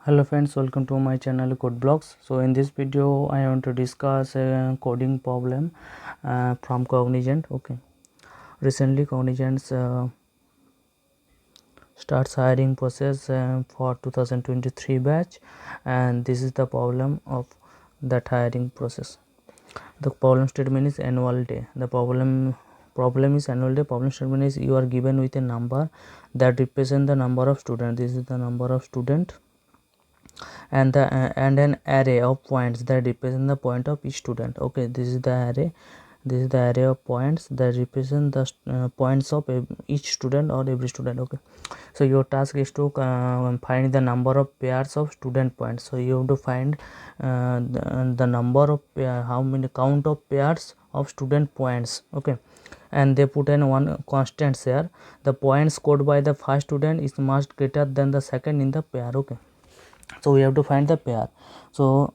Hello friends, welcome to my channel Code Blocks. So in this video I want to discuss a coding problem from Cognizant. Okay, recently Cognizant starts hiring process for 2023 batch, and this is the problem of that hiring process. The problem statement is annual day. The problem is annual day. Problem statement is you are given with a number that represent the number of students. This is the number of student, and an array of points that represent the point of each student. Okay, this is the array of points that represent the points of each student or every student. Okay, so your task is to find the number of pairs of student points. So you have to find the number of how many count of pairs of student points. Okay, and they put in one constant here. The points scored by the first student is much greater than the second in the pair. Okay, so we have to find the pair. So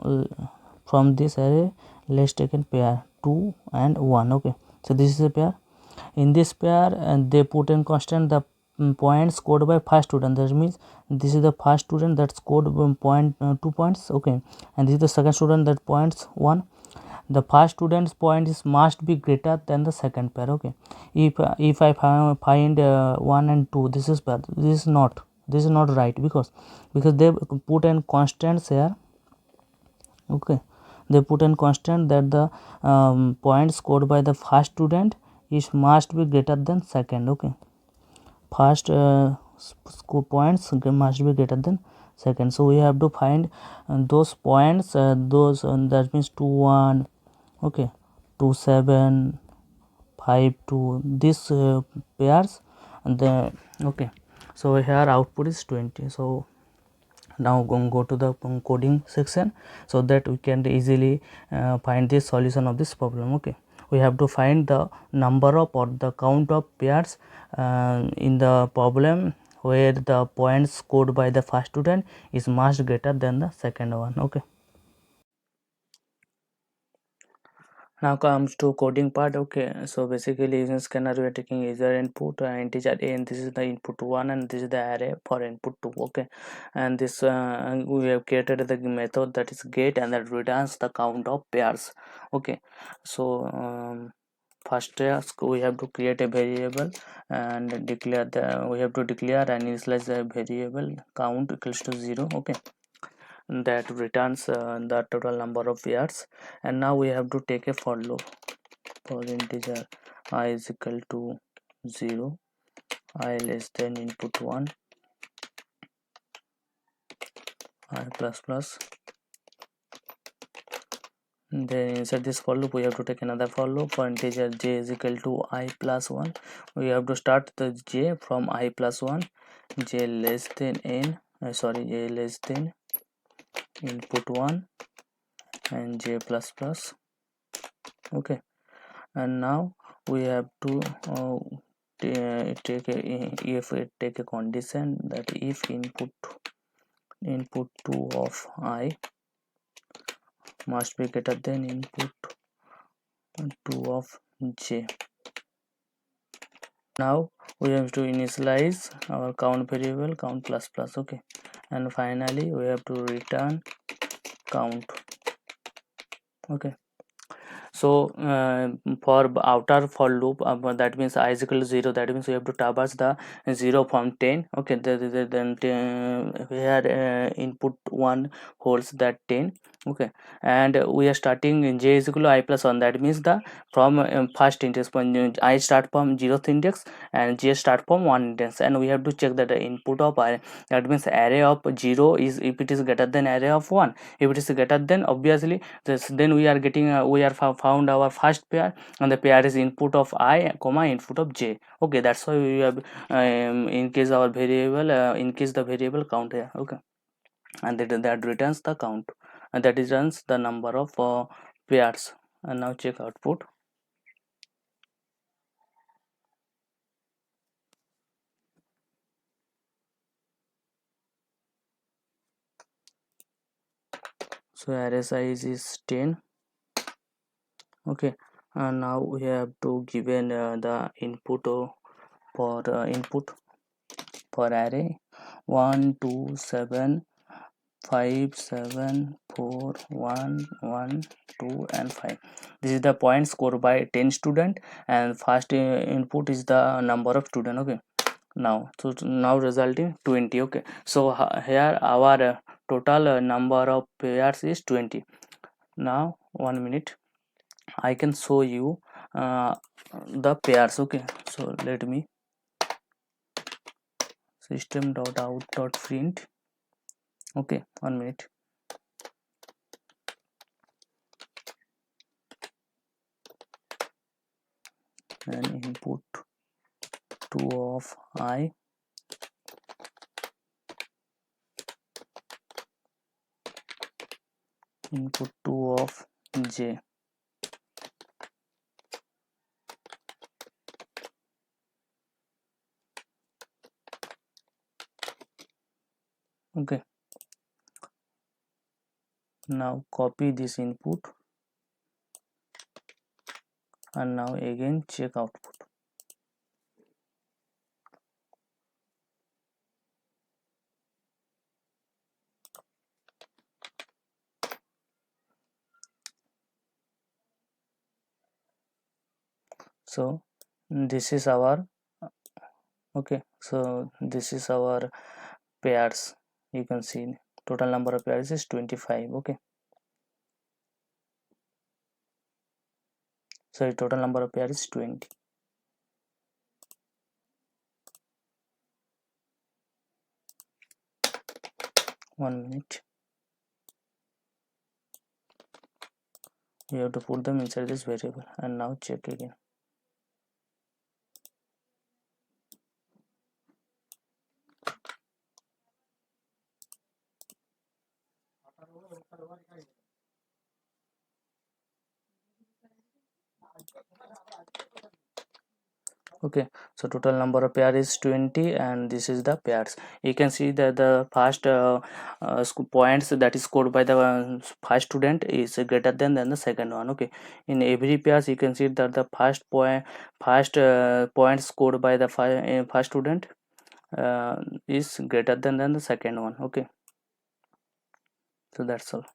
from this array let's take a pair 2 and 1. Okay, so this is a pair. In this pair and they put in constant the points scored by first student. That means this is the first student that scored 2 points. Okay, and this is the second student that points 1. The first student's point is must be greater than the second pair. Okay, if I find 1 and 2, this is pair. This is not right because they put in constants here. Okay, they put in constant that the point scored by the first student is must be greater than second. Okay, first points must be greater than second. So we have to find those points, that means 2 1. Okay, 2 7, 5 2, this pairs, and then okay, so here output is 20. So now go to the coding section so that we can easily find the solution of this problem. Okay, we have to find the number of or the count of pairs in the problem where the points scored by the first student is much greater than the second one. Okay, now comes to coding part. Okay, so basically using scanner we are taking either input integer a, and this is the input 1 and this is the array for input 2. Okay, and this we have created the method that is get and that returns the count of pairs. Okay, so first task we have to create a variable and declare we have to declare and initialize the variable count equals to 0. Okay, that returns the total number of pairs. And now we have to take a for loop for integer I is equal to 0, I less than input 1, I plus plus. Then inside this for loop we have to take another for loop for integer j is equal to I plus 1. We have to start the j from I plus 1, j less than j less than input 1 and j plus plus. Okay, and now we have to take a condition that if input 2 of I must be greater than input 2 of j. Now we have to initialize our count variable count plus plus. Okay, and finally we have to return count. Okay, so for outer for loop that means I is equal to 0, that means we have to traverse the 0 from 10. Okay, then here input 1 holds that 10. Okay, and we are starting in j is equal to I plus 1, that means the from first index when I start from 0th index and j start from 1 index, and we have to check that the input of I, that means array of 0 is if it is greater than array of 1. If it is greater than, obviously then we are getting we are found our first pair, and the pair is input of I comma input of j. Okay, that's why we have increase our variable increase the variable count here. Okay, and that returns the count, and that returns the number of pairs. And now check output. So array size is 10. Okay, and now we have to given the input for input for array 1 2 7 5 7 4 1 1 2 and 5. This is the point scored by 10 student, and first input is the number of student. Okay, now so now resulting 20. Okay, so here our total number of pairs is 20. Now 1 minute, I can show you the pairs. Okay, so let me system.out.print. Okay, 1 minute. And input 2 of I, input 2 of J. Okay, now copy this input and now again check output. So this is our okay, so this is our pairs. You can see total number of pairs is 25. Okay, so total number of pairs is 20. 1 minute, you have to put them inside this variable and now check again. Okay, so total number of pair is 20 and this is the pairs. You can see that the first points that is scored by the first student is greater than the second one. Okay, in every pairs you can see that the first point scored by the first student is greater than the second one. Okay, so that's all.